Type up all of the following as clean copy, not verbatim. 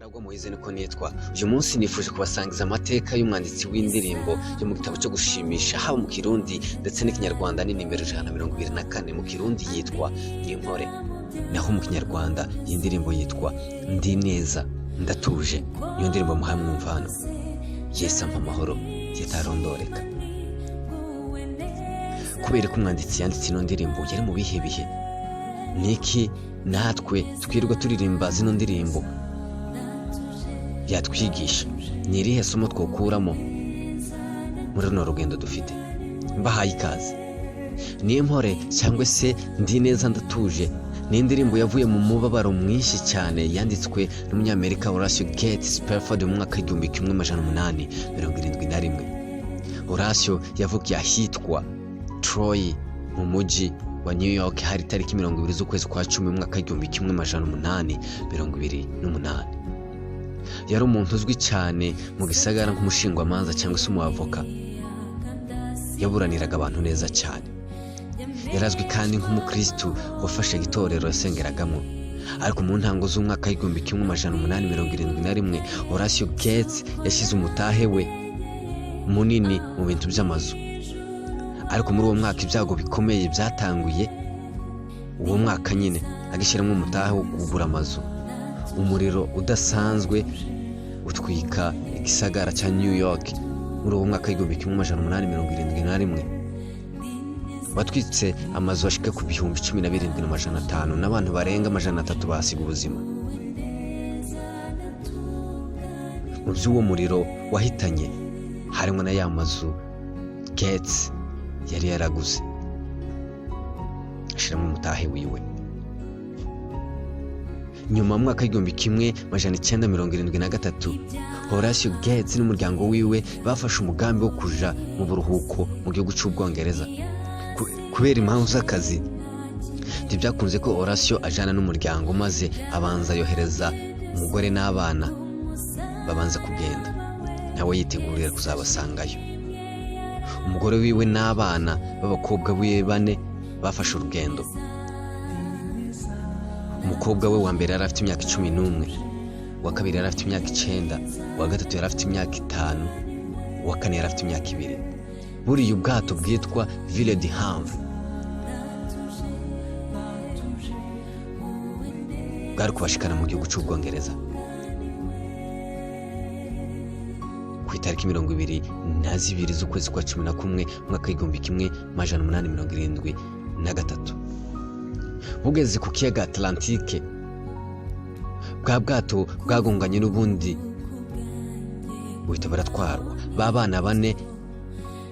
Karagwa Moise niko nitwa. Uyu munsi nifuje kubasangiza amateka y'umwanditsi w'indirimbo yo mu gitabo cyo gushimisha haba mu Kirundi ndetse n'ikinyarwanda ni nimero 124 mu Kirundi yitwa Nimpore. Naho mu kinyarwanda iyi ndirimbo yitwa Ndi neza ndatuje. Iyo ndirimbo muhamwe mwumvano. Yesu ampa amahoro yitarondoreka. Kubera ko umwanditsi yanditse ino ndirimbo yari mu bihe bihe. Niki natwe twirirwa turirimba zino ndirimbo yatwigisha ni irihe somo twokuramo muri runo rugendo dufite. Mbahaye ikaze. Nimpore cyangwa se Ndi neza ndatuje ni indirimbo yavuye mu mubabaro mwinshi cyane yanditswe n'umunyamerika Horatio Gates Spafford mu mwaka w'1871. Horatio yavukiye ahitwa Troy mu mujyi wa New York hari tariki 20 z'ukwezi kwa 10 mu mwaka w'1828. Yari umuntu uzwi cyane mu gisagara nk'umushingwamanza cyangwa se umwavoka. Yaburaniraga abantu neza cyane. Yarazwi kandi nk'umukristo wafashe itorero yasengeragamo. Ariko mu ntango z'umwaka w'1871 Horatio Gates yashyize umutahe we munini mu bintu by'amazu. Ariko muri uwo mwaka ibyago bikomeye byatanguye. Uwo mwaka nyine agishyiramo umutahe wo kugura amazu. Umuriro udasanzwe utwika igisagara cya New York muri uwo mwaka w'1871. Watwitse amazu ashika ku 17,500 n'abantu barenga 300 basiga ubuzima. Mu by'uwo muriro wahitanye harimo na ya mazu Gates yari yaraguze ashiramo umutahe wiwe. Nyuma mu mwaka w'1973 Horatio Gates n'umuryango wiwe bafashe umugambi wo kuja mu buruhuko mu gihugu cy'Ubwongereza. Kubera impamvu z'akazi ntibyakunze ko Horatio ajana n'umuryango, maze abanza yohereza umugore n'abana babanza kugenda. Nawe yitegurira kuzabasangayo. Umugore wiwe n'abana b'abakobwa biwe 4 bafashe urugendo. Umukobwa we wa mbere yari afite imyaka 11, wa kabiri yari afite imyaka 9, wa gatatu yari afite imyaka 5, wa kane yari afite imyaka 2. Buriya ubwato bwitwa Ville de Havre bwari kubashikana mu gihugu cy'Ubwongereza ku itariki 22 z'ukwezi kwa 11 mwaka w'1873. Bugeze ku kiyaga Atlantique, bwa bwato bwagonganye n'ubundi buhita baratwarwa. Babana 4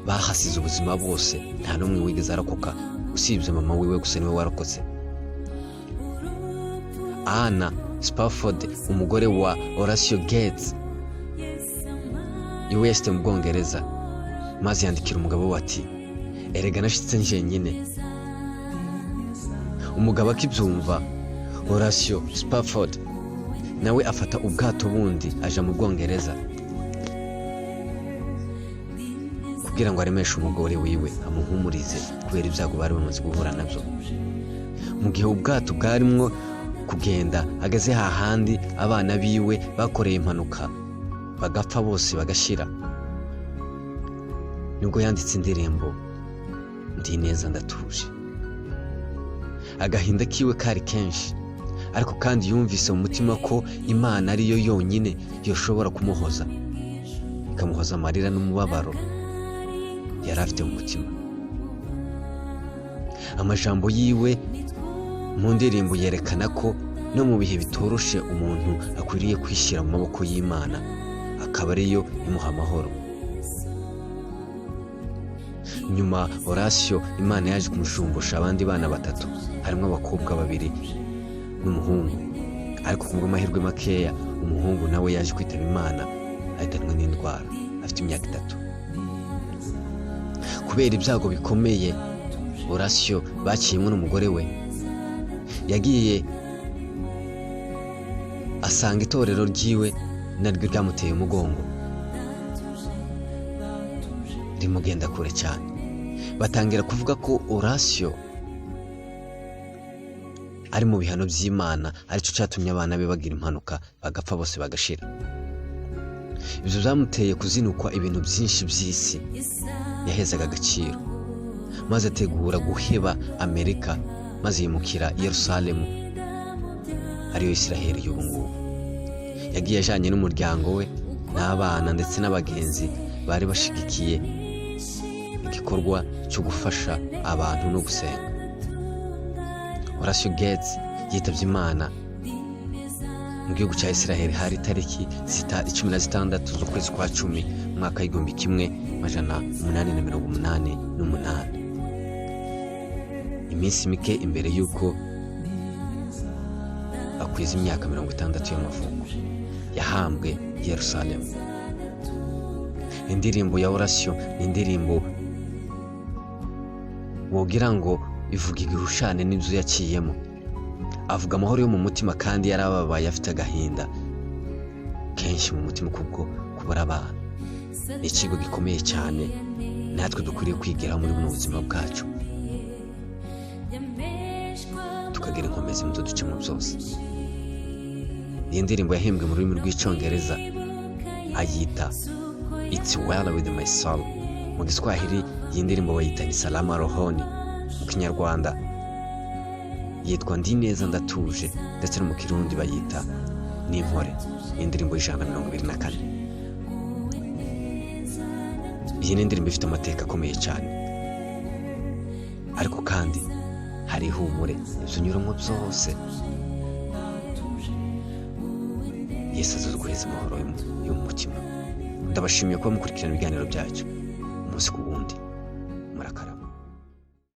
bahasize ubuzima bose, nta n'umwe wigeze arakoka usibye mama wiwe gusa niwe warokotse. Anna Spafford, umugore wa Horatio Gates, iwe yashyize mu Bwongereza maze yandikira umugabo we ati erega nashitse njyenyine. Umugabo akibyumva Horatio Spafford nawe afata ubwato bundi aja mu Bwongereza kugira ngo aremeshe umugore wiwe amuhumurize kubera ibyago bari bamaze guhura nabyo. Mu gihe ubwato bwarimwo kugenda ageze hahandi abana biwe bakoreye impanuka bagapfa bose bagashira, nibwo yanditse indirimbo Ndi neza ndatuje. Agahinda kiwe kari kenshi, ariko kandi yumvise mu mutima ko Imana ariyo yonyine yoshobora kumuhoza, ikamuhoza amarira n'umubabaro yari afite mu mutima. Amajambo yiwe mu ndirimbo yerekana ko no mu bihe bitoroshe umuntu akwiriye kwishyira mu maboko y'Imana, akaba ariyo imuha amahoro. Nyuma Horatio Imana yaje kumushumbusha abandi bana 3, harimo abakobwa 2 n'umuhungu. Ariko ku bw'amahirwe makeya umuhungu nawe yaje kwitaba Imana ahitanwe n'indwara afite imyaka 3. Kubera ibyago bikomeye Horatio bakiyemo n'umugore we, yagiye asanga itorero ryiwe naryo ryamuteye umugongo rimugenda kure cyane. Batangira kuvuga ko Horatio ari mu bihano by'Imana, aricyo cyatumye abana be bagira impanuka bagapfa bose bagashira. Ibyo byamuteye kuzinukwa ibintu byinshi by'isi yahezaga agaciro, maze ategura guheba Amerika, maze yimukira i Yerusalemu ariyo Isiraheli y'ubu ngubu. Yagiye ajanye n'umuryango we n'abana ndetse n'abagenzi bari bashigikiye igikorwa cyo gufasha abantu no gusenga. Horatio Gates yitabye Imana mu gihugu cya Isiraheli hari itariki 16 z'ukwezi kwa 10 mwaka w'1888. Iminsi mike imbere y'uko akwiza imyaka 60 y'amavuko, yahambwe i Yerusalemu. Indirimbo ya Horatio ni indirimbo wogira ngo ivuga igihushane n'inzu yaciyemo. Avuga amahoro yo mu mutima kandi yarababaye, afite agahinda kenshi mu mutima kubwo kubura abana. Ni ikigo gikomeye cyane natwe dukwiriye kwigira muri buno buzima bwacu, tukagira inkomezi mu ducemo byose. Iyi ndirimbo yahembwe mu rurimi rw'icyongereza, ayita It's Well With My Soul. Mu Giswahili iyi ndirimbo bayita ni Salama Rohoni. Mu Kinyarwanda yitwa Ndi Neza Ndatuje, ndetse no mu Kirundi bayita Nimpore. Indirimbo y'124. Iyi ni indirimbo ifite amateka akomeye cyane, ariko kandi hari ihumure ibyo unyuramo byose. Yesu azaduhereza amahoro yo mu mutima. Ndabashimiye kuba mukurikirana ibiganiro byacu umunsi ku wundi.